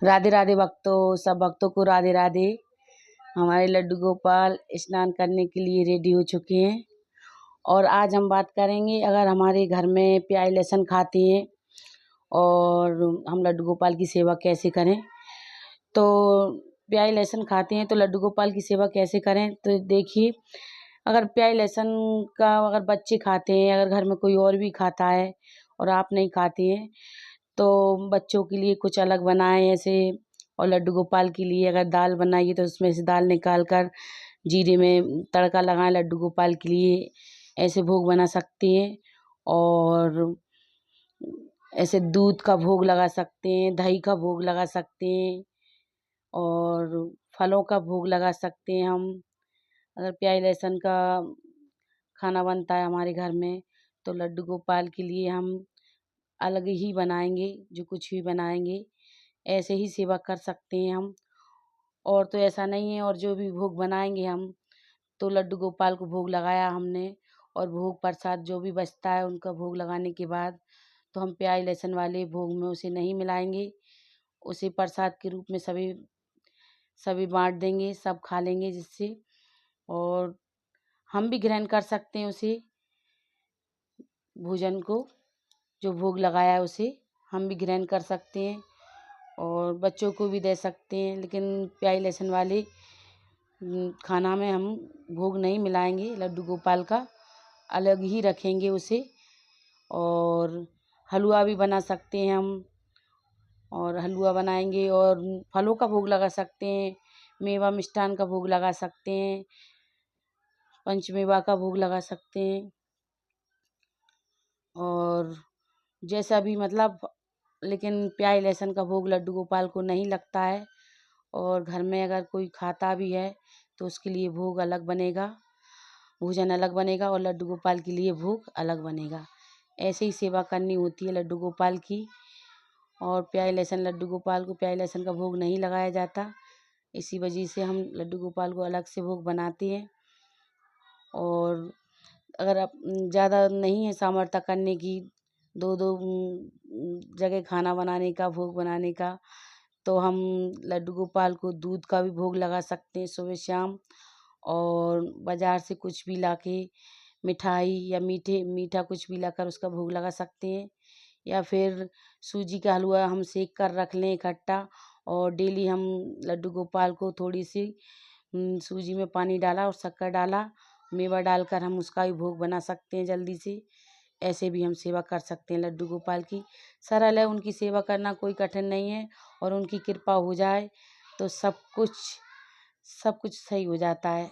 राधे राधे भक्तों, सब भक्तों को राधे राधे। हमारे लड्डू गोपाल स्नान करने के लिए रेडी हो चुके हैं और आज हम बात करेंगे अगर हमारे घर में प्याज लहसुन खाते हैं और हम लड्डू गोपाल की सेवा कैसे करें। तो प्याज लहसुन खाते हैं तो लड्डू गोपाल की सेवा कैसे करें, तो देखिए, अगर प्याज लहसुन का अगर बच्चे खाते हैं, अगर घर में कोई और भी खाता है और आप नहीं खाते हैं तो बच्चों के लिए कुछ अलग बनाएं ऐसे। और लड्डू गोपाल के लिए अगर दाल बनाइए तो उसमें से दाल निकाल कर जीरे में तड़का लगाएं लड्डू गोपाल के लिए, ऐसे भोग बना सकते हैं। और ऐसे दूध का भोग लगा सकते हैं, दही का भोग लगा सकते हैं और फलों का भोग लगा सकते हैं हम। अगर प्याज लहसुन का खाना बनता है हमारे घर में तो लड्डू गोपाल के लिए हम अलग ही बनाएंगे, जो कुछ भी बनाएंगे ऐसे ही सेवा कर सकते हैं हम। और तो ऐसा नहीं है, और जो भी भोग बनाएंगे हम तो लड्डू गोपाल को भोग लगाया हमने और भोग प्रसाद जो भी बचता है उनका भोग लगाने के बाद तो हम प्याज लहसुन वाले भोग में उसे नहीं मिलाएंगे, उसे प्रसाद के रूप में सभी सभी बांट देंगे, सब खा लेंगे जिससे। और हम भी ग्रहण कर सकते हैं उसे, भोजन को जो भोग लगाया है उसे हम भी ग्रहण कर सकते हैं और बच्चों को भी दे सकते हैं। लेकिन प्याज लहसुन वाले खाना में हम भोग नहीं मिलाएंगे, लड्डू गोपाल का अलग ही रखेंगे उसे। और हलवा भी बना सकते हैं हम, और हलवा बनाएंगे और फलों का भोग लगा सकते हैं, मेवा मिष्ठान का भोग लगा सकते हैं, पंचमेवा का भोग लगा सकते हैं। और जैसा भी मतलब, लेकिन प्याज लहसुन का भोग लड्डू गोपाल को नहीं लगता है। और घर में अगर कोई खाता भी है तो उसके लिए भोग अलग बनेगा, भोजन अलग बनेगा और लड्डू गोपाल के लिए भोग अलग बनेगा। ऐसे ही सेवा करनी होती है लड्डू गोपाल की। और प्याज लहसुन लड्डू गोपाल को प्याज लहसुन का भोग नहीं लगाया जाता, इसी वजह से हम लड्डू गोपाल को अलग से भोग बनाते हैं। और अगर आप ज़्यादा नहीं है सामर्थ्य करने की, दो दो जगह खाना बनाने का, भोग बनाने का, तो हम लड्डू गोपाल को दूध का भी भोग लगा सकते हैं सुबह शाम। और बाज़ार से कुछ भी लाके मिठाई या मीठा कुछ भी लाकर उसका भोग लगा सकते हैं। या फिर सूजी का हलवा हम सेक कर रख लें इकट्ठा, और डेली हम लड्डू गोपाल को थोड़ी सी सूजी में पानी डाला और शक्कर डाला, मेवा डालकर हम उसका भी भोग बना सकते हैं जल्दी से। ऐसे भी हम सेवा कर सकते हैं लड्डू गोपाल की। सरल है उनकी सेवा करना, कोई कठिन नहीं है। और उनकी कृपा हो जाए तो सब कुछ सही हो जाता है।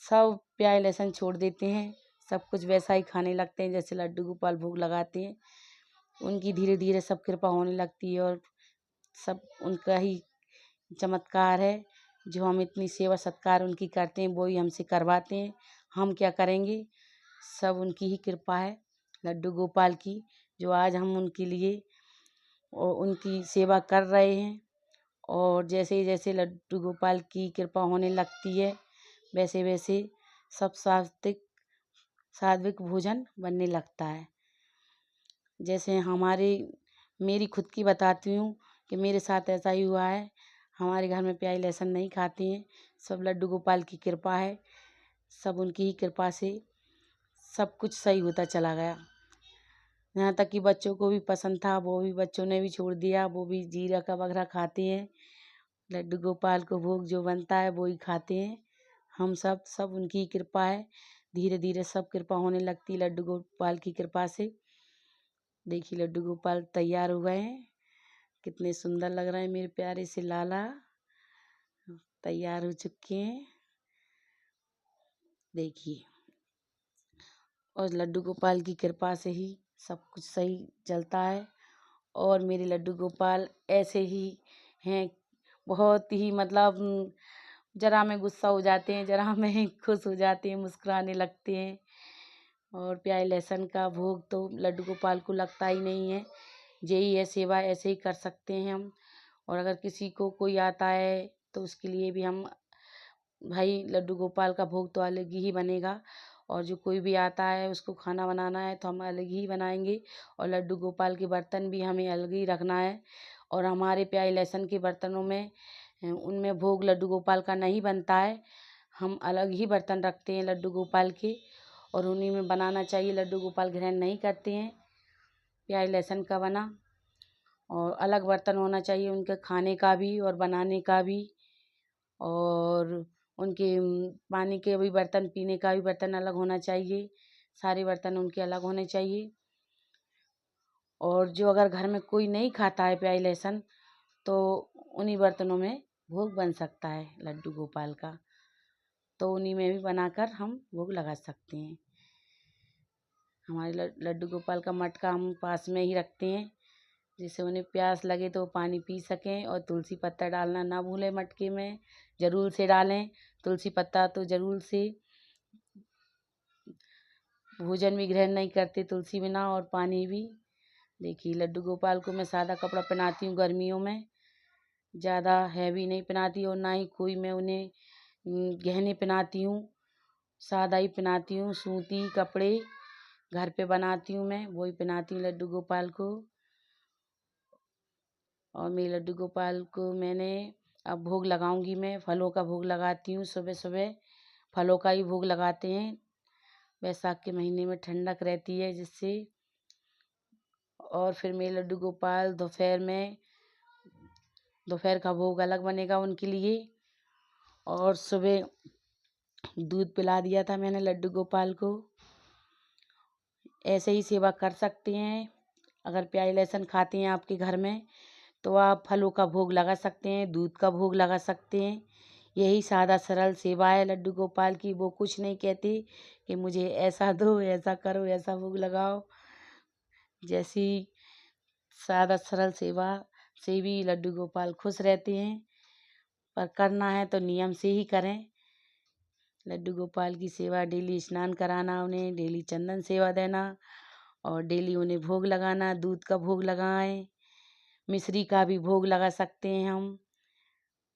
सब प्याज लहसुन छोड़ देते हैं, सब कुछ वैसा ही खाने लगते हैं जैसे लड्डू गोपाल भोग लगाते हैं। उनकी धीरे धीरे सब कृपा होने लगती है और सब उनका ही चमत्कार है। जो हम इतनी सेवा सत्कार उनकी करते हैं वो ही हमसे करवाते हैं, हम क्या करेंगे। सब उनकी ही कृपा है लड्डू गोपाल की, जो आज हम उनके लिए और उनकी सेवा कर रहे हैं। और जैसे जैसे लड्डू गोपाल की कृपा होने लगती है वैसे वैसे सब सात्विक सात्विक भोजन बनने लगता है। जैसे मेरी खुद की बताती हूँ कि मेरे साथ ऐसा ही हुआ है। हमारे घर में प्याज लहसुन नहीं खाते हैं, सब लड्डू गोपाल की कृपा है। सब उनकी ही कृपा से सब कुछ सही होता चला गया। यहाँ तक कि बच्चों को भी पसंद था, वो भी बच्चों ने भी छोड़ दिया, वो भी जीरा का बघरा खाते हैं। लड्डू गोपाल को भोग जो बनता है वो ही खाते हैं। हम सब उनकी ही कृपा है। धीरे धीरे सब कृपा होने लगती है लड्डू गोपाल की कृपा से। देखिए लड्डू गोपाल तैयार हो गए हैं, कितने सुंदर लग रहे हैं मेरे प्यारे से लाला, तैयार हो चुके हैं देखिए। और लड्डू गोपाल की कृपा से ही सब कुछ सही चलता है। और मेरे लड्डू गोपाल ऐसे ही हैं, बहुत ही मतलब जरा में गुस्सा हो जाते हैं, जरा में खुश हो जाते हैं, मुस्कुराने लगते हैं। और प्याज लहसुन का भोग तो लड्डू गोपाल को लगता ही नहीं है। यही है सेवा, ऐसे ही कर सकते हैं हम। और अगर किसी को कोई आता है तो उसके लिए भी हम, भाई लड्डू गोपाल का भोग तो अलग ही बनेगा, और जो कोई भी आता है उसको खाना बनाना है तो हम अलग ही बनाएंगे। और लड्डू गोपाल के बर्तन भी हमें अलग ही रखना है। और हमारे प्याज लहसुन के बर्तनों में उनमें भोग लड्डू गोपाल का नहीं बनता है। हम अलग ही बर्तन रखते हैं लड्डू गोपाल के, और उन्हीं में बनाना चाहिए। लड्डू गोपाल ग्रहण नहीं करते हैं प्याज लहसुन का बना, और अलग बर्तन होना चाहिए उनके खाने का भी और बनाने का भी। और उनके पानी के भी बर्तन, पीने का भी बर्तन अलग होना चाहिए। सारे बर्तन उनके अलग होने चाहिए। और जो अगर घर में कोई नहीं खाता है प्याज लहसुन, तो उन्हीं बर्तनों में भोग बन सकता है लड्डू गोपाल का, तो उन्हीं में भी बनाकर हम भोग लगा सकते हैं। हमारे लड्डू गोपाल का मटका हम पास में ही रखते हैं, जिससे उन्हें प्यास लगे तो पानी पी सकें। और तुलसी पत्ता डालना ना भूलें मटके में, ज़रूर से डालें तुलसी पत्ता, तो ज़रूर से। भोजन भी ग्रहण नहीं करते तुलसी बिना, और पानी भी। देखिए लड्डू गोपाल को मैं सादा कपड़ा पहनाती हूँ गर्मियों में, ज़्यादा हैवी नहीं पहनाती, और ना ही कोई मैं उन्हें गहने पहनाती हूँ। सादा ही पहनाती हूँ, सूती कपड़े घर पे बनाती हूँ मैं, वही पहनाती हूँ लड्डू गोपाल को। और मेरे लड्डू गोपाल को मैंने अब भोग लगाऊंगी, मैं फलों का भोग लगाती हूँ। सुबह सुबह फलों का ही भोग लगाते हैं। बैसाख के महीने में ठंडक रहती है जिससे। और फिर मेरे लड्डू गोपाल दोपहर का भोग अलग बनेगा उनके लिए। और सुबह दूध पिला दिया था मैंने लड्डू गोपाल को। ऐसे ही सेवा कर सकते हैं। अगर प्याज लहसुन खाते हैं आपके घर में, तो आप फलों का भोग लगा सकते हैं, दूध का भोग लगा सकते हैं। यही सादा सरल सेवा है लड्डू गोपाल की। वो कुछ नहीं कहते कि मुझे ऐसा दो, ऐसा करो, ऐसा भोग लगाओ। जैसी सादा सरल सेवा से भी लड्डू गोपाल खुश रहते हैं। पर करना है तो नियम से ही करें। लड्डू गोपाल की सेवा डेली स्नान कराना, उन्हें डेली चंदन सेवा देना, और डेली उन्हें भोग लगाना। दूध का भोग लगाएं, मिश्री का भी भोग लगा सकते हैं हम।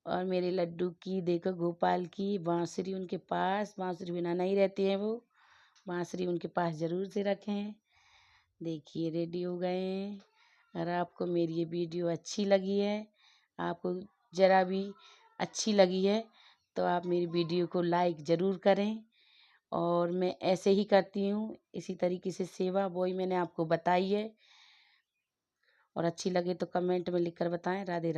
और मेरे लड्डू की देखो गोपाल की बांसुरी उनके पास, बांसुरी बिना नहीं रहते हैं वो, बांसुरी उनके पास ज़रूर से रखें। देखिए रेडी हो गए हैं। अगर आपको मेरी ये वीडियो अच्छी लगी है, आपको ज़रा भी अच्छी लगी है, तो आप मेरी वीडियो को लाइक ज़रूर करें। और मैं ऐसे ही करती हूँ, इसी तरीके से सेवा, वही मैंने आपको बताई है। और अच्छी लगे तो कमेंट में लिखकर बताएं। राधे राधे।